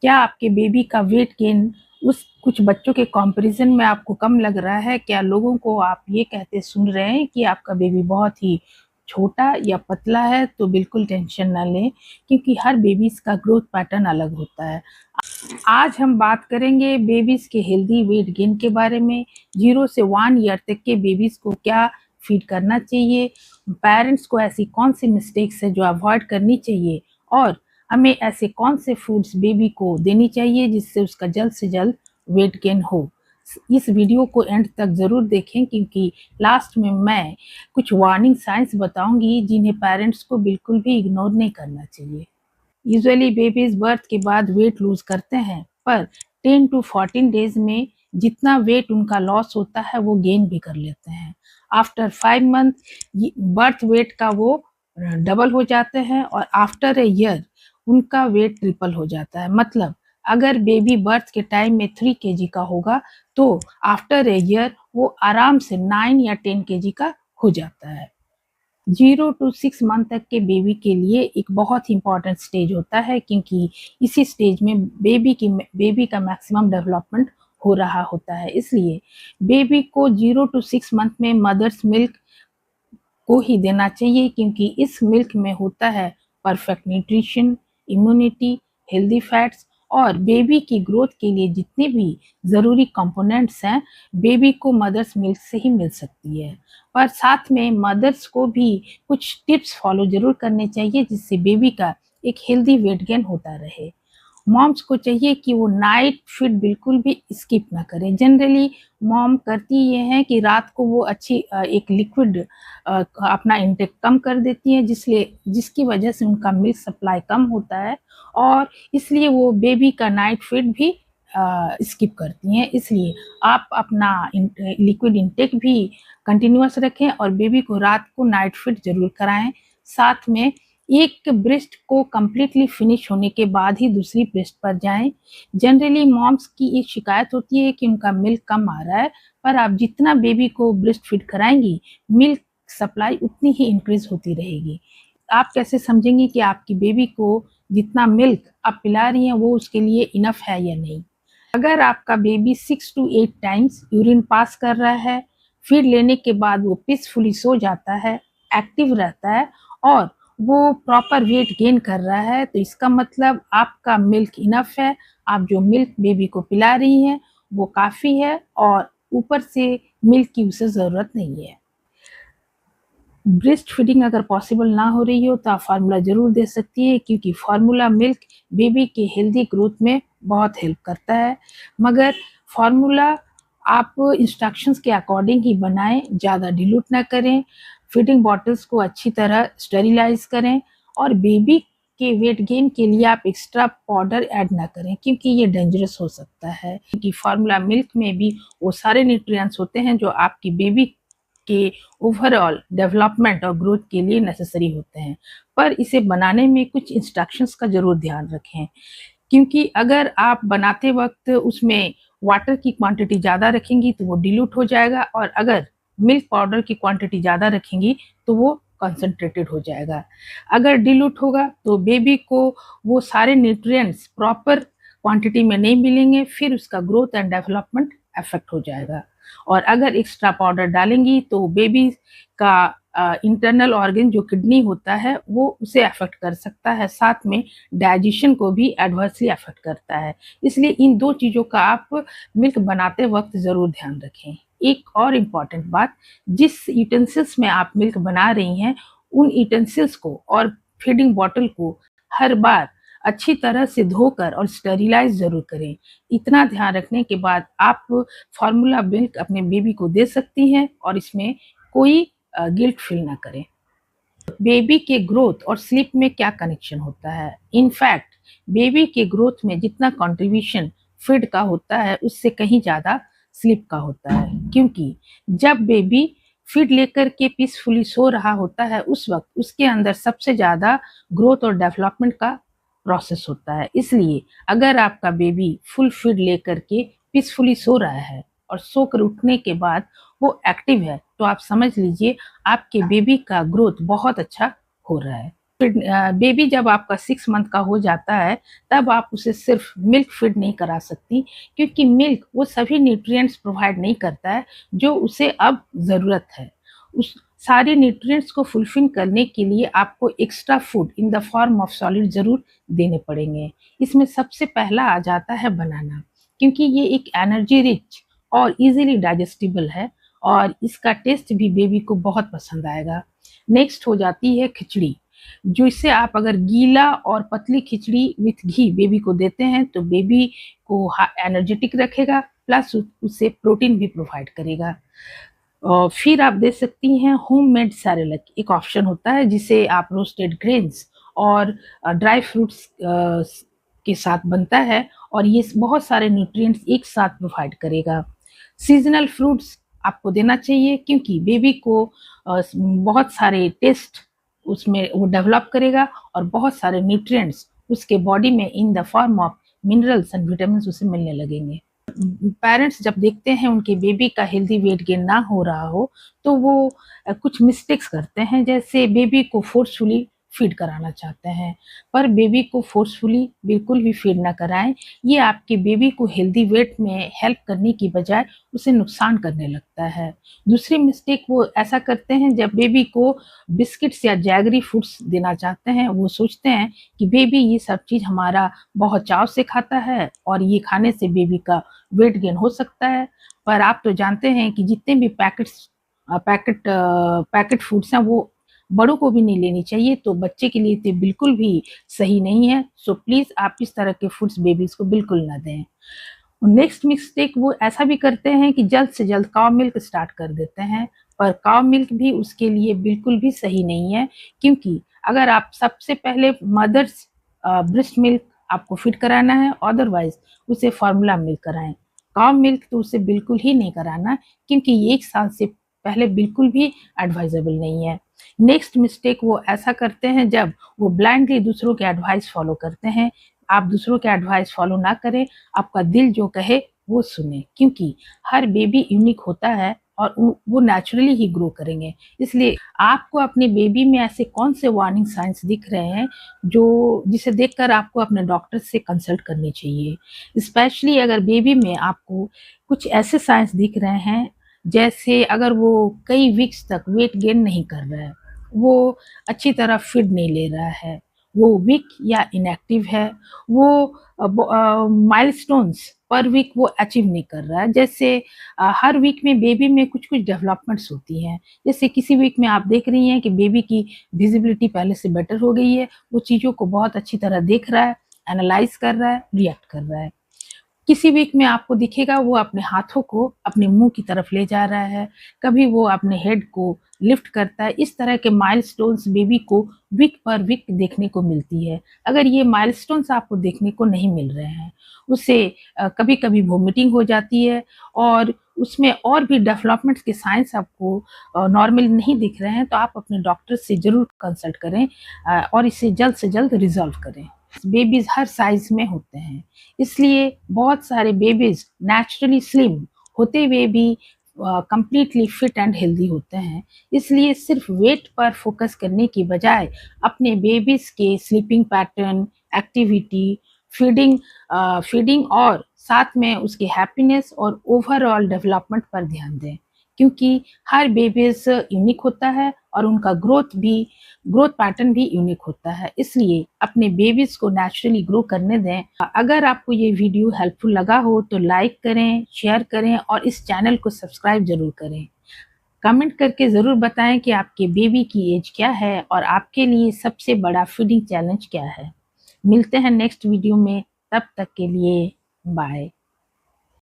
क्या आपके बेबी का वेट गेन उस कुछ बच्चों के कंपैरिजन में आपको कम लग रहा है? क्या लोगों को आप ये कहते सुन रहे हैं कि आपका बेबी बहुत ही छोटा या पतला है? तो बिल्कुल टेंशन ना लें, क्योंकि हर बेबीज़ का ग्रोथ पैटर्न अलग होता है। आज हम बात करेंगे बेबीज़ के हेल्दी वेट गेन के बारे में। 0 से 1 ईयर तक के बेबीज़ को क्या फीड करना चाहिए, पेरेंट्स को ऐसी कौन सी मिस्टेक्स है जो अवॉइड करनी चाहिए, और हमें ऐसे कौन से फूड्स बेबी को देनी चाहिए जिससे उसका जल्द से जल्द वेट गेन हो। इस वीडियो को एंड तक ज़रूर देखें, क्योंकि लास्ट में मैं कुछ वार्निंग साइंस बताऊंगी जिन्हें पेरेंट्स को बिल्कुल भी इग्नोर नहीं करना चाहिए। यूजुअली बेबीज बर्थ के बाद वेट लूज करते हैं, पर 10 टू 14 डेज में जितना वेट उनका लॉस होता है वो गेन भी कर लेते हैं। आफ्टर 5 मंथ बर्थ वेट का वो डबल हो जाते हैं, और आफ्टर ए ईयर उनका वेट ट्रिपल हो जाता है। मतलब अगर बेबी बर्थ के टाइम में 3 kg का होगा, तो आफ्टर ए ईयर वो आराम से 9 या 10 kg का हो जाता है। 0 टू 6 मंथ तक के बेबी के लिए एक बहुत ही इम्पॉर्टेंट स्टेज होता है, क्योंकि इसी स्टेज में बेबी का मैक्सिमम डेवलपमेंट हो रहा होता है। इसलिए बेबी को 0 टू 6 मंथ में मदर्स मिल्क को ही देना चाहिए, क्योंकि इस मिल्क में होता है perfect nutrition, immunity, healthy fats, और बेबी की ग्रोथ के लिए जितने भी ज़रूरी कंपोनेंट्स हैं बेबी को मदर्स मिल्क से ही मिल सकती है। पर साथ में मदर्स को भी कुछ टिप्स फॉलो ज़रूर करने चाहिए जिससे बेबी का एक हेल्दी वेट गेन होता रहे। मॉम्स को चाहिए कि वो नाइट फीड बिल्कुल भी स्किप ना करें। जनरली मॉम करती ये हैं कि रात को वो अच्छी एक लिक्विड अपना इंटेक कम कर देती हैं, जिसकी वजह से उनका मिल्क सप्लाई कम होता है, और इसलिए वो बेबी का नाइट फीड भी स्किप करती हैं। इसलिए आप अपना लिक्विड इंटेक भी कंटिन्यूअस रखें और बेबी को रात को नाइट फीड ज़रूर कराएँ। साथ में एक ब्रेस्ट को कंप्लीटली फिनिश होने के बाद ही दूसरी ब्रेस्ट पर जाएँ। जनरली मॉम्स की एक शिकायत होती है कि उनका मिल्क कम आ रहा है, पर आप जितना बेबी को ब्रेस्ट फीड कराएँगी, मिल्क सप्लाई उतनी ही इंक्रीज़ होती रहेगी। आप कैसे समझेंगी कि आपकी बेबी को जितना मिल्क आप पिला रही हैं वो उसके लिए इनफ है या नहीं? अगर आपका baby 6 to 8 times urine pass कर रहा है, फीड लेने के बाद वो पीसफुली सो जाता है, एक्टिव रहता है, और वो प्रॉपर वेट गेन कर रहा है, तो इसका मतलब आपका मिल्क इनफ है। आप जो मिल्क बेबी को पिला रही हैं वो काफ़ी है, और ऊपर से मिल्क की उसे ज़रूरत नहीं है। ब्रेस्ट फीडिंग अगर पॉसिबल ना हो रही हो तो आप फार्मूला ज़रूर दे सकती है, क्योंकि फार्मूला मिल्क बेबी के हेल्दी ग्रोथ में बहुत हेल्प करता है। मगर फार्मूला आप इंस्ट्रक्शंस के अकॉर्डिंग ही बनाएं, ज़्यादा डिल्यूट ना करें, फीडिंग बॉटल्स को अच्छी तरह स्टेरिलाइज करें, और बेबी के वेट गेन के लिए आप एक्स्ट्रा पाउडर ऐड ना करें, क्योंकि ये डेंजरस हो सकता है। क्योंकि फार्मूला मिल्क में भी वो सारे न्यूट्रिएंट्स होते हैं जो आपकी बेबी के ओवरऑल डेवलपमेंट और ग्रोथ के लिए नेसेसरी होते हैं। पर इसे बनाने में कुछ इंस्ट्रक्शंस का ज़रूर ध्यान रखें, क्योंकि अगर आप बनाते वक़्त उसमें वाटर की क्वांटिटी ज़्यादा रखेंगी तो वो डिल्यूट हो जाएगा, और अगर मिल्क पाउडर की क्वांटिटी ज़्यादा रखेंगी तो वो कंसंट्रेटेड हो जाएगा। अगर डिल्यूट होगा तो बेबी को वो सारे न्यूट्रिएंट्स प्रॉपर क्वांटिटी में नहीं मिलेंगे, फिर उसका ग्रोथ एंड डेवलपमेंट अफेक्ट हो जाएगा। और अगर एक्स्ट्रा पाउडर डालेंगी तो बेबी का इंटरनल ऑर्गन जो किडनी होता है वो उसे अफेक्ट कर सकता है, साथ में डाइजेशन को भी एडवर्सली अफेक्ट करता है। इसलिए इन 2 चीज़ों का आप मिल्क बनाते वक्त ज़रूर ध्यान रखें। एक और इम्पॉर्टेंट बात, जिस यूटेंसिल्स में आप मिल्क बना रही हैं उन यूटेंसिल्स को और फीडिंग बॉटल को हर बार अच्छी तरह से धोकर और स्टेरिलाइज ज़रूर करें। इतना ध्यान रखने के बाद आप फार्मूला मिल्क अपने बेबी को दे सकती हैं, और इसमें कोई गिल्ट फील ना करें। बेबी के ग्रोथ और स्लीप में क्या कनेक्शन होता है? इनफैक्ट बेबी के ग्रोथ में जितना कंट्रीब्यूशन फीड का होता है उससे कहीं ज़्यादा स्लीप का होता है, क्योंकि जब बेबी फीड लेकर के पीसफुली सो रहा होता है उस वक्त उसके अंदर सबसे ज़्यादा ग्रोथ और डेवलपमेंट का प्रोसेस होता है। इसलिए अगर आपका बेबी फुल फीड लेकर के पीसफुली सो रहा है और सोकर उठने के बाद वो एक्टिव है, तो आप समझ लीजिए आपके बेबी का ग्रोथ बहुत अच्छा हो रहा है। बेबी जब आपका 6 मंथ का हो जाता है, तब आप उसे सिर्फ मिल्क फीड नहीं करा सकती, क्योंकि मिल्क वो सभी न्यूट्रिएंट्स प्रोवाइड नहीं करता है जो उसे अब ज़रूरत है। उस सारे न्यूट्रिएंट्स को फुलफिल करने के लिए आपको extra food in the form of solid ज़रूर देने पड़ेंगे। इसमें सबसे पहला आ जाता है बनाना, क्योंकि ये एक एनर्जी रिच और इजीली डाइजेस्टिबल है और इसका टेस्ट भी बेबी को बहुत पसंद आएगा। नेक्स्ट हो जाती है खिचड़ी, जो इससे आप अगर गीला और पतली खिचड़ी विथ घी बेबी को देते हैं तो बेबी को एनर्जेटिक रखेगा, प्लस उससे प्रोटीन भी प्रोवाइड करेगा। फिर आप दे सकती हैं होममेड सेरेलैक, एक ऑप्शन होता है जिसे आप रोस्टेड ग्रेन्स और ड्राई फ्रूट्स के साथ बनता है और ये बहुत सारे न्यूट्रिएंट्स एक साथ प्रोवाइड करेगा। सीजनल फ्रूट्स आपको देना चाहिए, क्योंकि बेबी को बहुत सारे टेस्ट उसमें वो डेवलप करेगा और बहुत सारे न्यूट्रिएंट्स उसके बॉडी में in the form of minerals and vitamin उसे मिलने लगेंगे। पेरेंट्स जब देखते हैं उनके बेबी का हेल्दी वेट गेन ना हो रहा हो, तो वो कुछ मिस्टेक्स करते हैं, जैसे बेबी को फोर्सफुली फीड कराना चाहते हैं, पर बेबी को फोर्सफुली बिल्कुल भी फीड ना कराएं। ये आपके बेबी को हेल्दी वेट में हेल्प करने की बजाय उसे नुकसान करने लगता है। दूसरी मिस्टेक वो ऐसा करते हैं, जब बेबी को बिस्किट्स या जैगरी फूड्स देना चाहते हैं, वो सोचते हैं कि बेबी ये सब चीज़ हमारा बहुत चाव से खाता है और ये खाने से बेबी का वेट गेन हो सकता है। पर आप तो जानते हैं कि जितने भी पैकेट फूड्स हैं वो बड़ों को भी नहीं लेनी चाहिए, तो बच्चे के लिए तो बिल्कुल भी सही नहीं है। सो प्लीज़ आप इस तरह के फूड्स बेबीज़ को बिल्कुल ना दें। नेक्स्ट मिस्टेक वो ऐसा भी करते हैं कि जल्द से जल्द काव मिल्क स्टार्ट कर देते हैं, पर काव मिल्क भी उसके लिए बिल्कुल भी सही नहीं है, क्योंकि अगर आप सबसे पहले मदर्स ब्रेस्ट मिल्क आपको फीड कराना है, अदरवाइज उसे फार्मूला मिल्क कराएं। काव मिल्क तो उसे बिल्कुल ही नहीं कराना, क्योंकि ये 1 साल से पहले बिल्कुल भी एडवाइजेबल नहीं है। नेक्स्ट मिस्टेक वो ऐसा करते हैं, जब वो ब्लाइंडली दूसरों के एडवाइस फॉलो करते हैं। आप दूसरों के एडवाइस फॉलो ना करें, आपका दिल जो कहे वो सुने, क्योंकि हर बेबी यूनिक होता है और वो नेचुरली ही ग्रो करेंगे। इसलिए आपको अपने बेबी में ऐसे कौन से वार्निंग साइंस दिख रहे हैं जो जिसे देखकर आपको अपने डॉक्टर से कंसल्ट करनी चाहिए। स्पेशली अगर बेबी में आपको कुछ ऐसे साइंस दिख रहे हैं, जैसे अगर वो कई वीक्स तक वेट गेन नहीं कर रहा है, वो अच्छी तरह फीड नहीं ले रहा है, वो वीक या इनएक्टिव है, वो माइलस्टोन्स पर वीक वो अचीव नहीं कर रहा है। जैसे हर वीक में बेबी में कुछ-कुछ डेवलपमेंट्स होती हैं। जैसे किसी वीक में आप देख रही हैं कि बेबी की विजिबिलिटी पहले से बेटर हो गई है, वो चीज़ों को बहुत अच्छी तरह देख रहा है, एनालाइज़ कर रहा है, रिएक्ट कर रहा है। किसी वीक में आपको दिखेगा वो अपने हाथों को अपने मुंह की तरफ ले जा रहा है, कभी वो अपने हेड को लिफ्ट करता है। इस तरह के माइलस्टोन्स बेबी को वीक पर वीक देखने को मिलती है। अगर ये माइलस्टोन्स आपको देखने को नहीं मिल रहे हैं, उसे कभी-कभी वोमिटिंग हो जाती है और उसमें और भी डेवलपमेंट्स के साइंस आपको नॉर्मल नहीं दिख रहे हैं, तो आप अपने डॉक्टर से ज़रूर कंसल्ट करें और इसे जल्द से जल्द रिज़ॉल्व करें। बेबीज़ हर साइज़ में होते हैं, इसलिए बहुत सारे बेबीज़ नेचुरली स्लिम होते हुए भी कंप्लीटली फिट एंड हेल्दी होते हैं। इसलिए सिर्फ वेट पर फोकस करने की बजाय अपने बेबीज़ के स्लीपिंग पैटर्न, एक्टिविटी, फीडिंग और साथ में उसके हैप्पीनेस और ओवरऑल डेवलपमेंट पर ध्यान दें, क्योंकि हर बेबीज़ यूनिक होता है और उनका ग्रोथ पैटर्न भी यूनिक होता है। इसलिए अपने बेबीज़ को नेचुरली ग्रो करने दें। अगर आपको ये वीडियो हेल्पफुल लगा हो तो लाइक करें, शेयर करें और इस चैनल को सब्सक्राइब ज़रूर करें। कमेंट करके ज़रूर बताएं कि आपके बेबी की एज क्या है और आपके लिए सबसे बड़ा फीडिंग चैलेंज क्या है। मिलते हैं नेक्स्ट वीडियो में, तब तक के लिए बाय।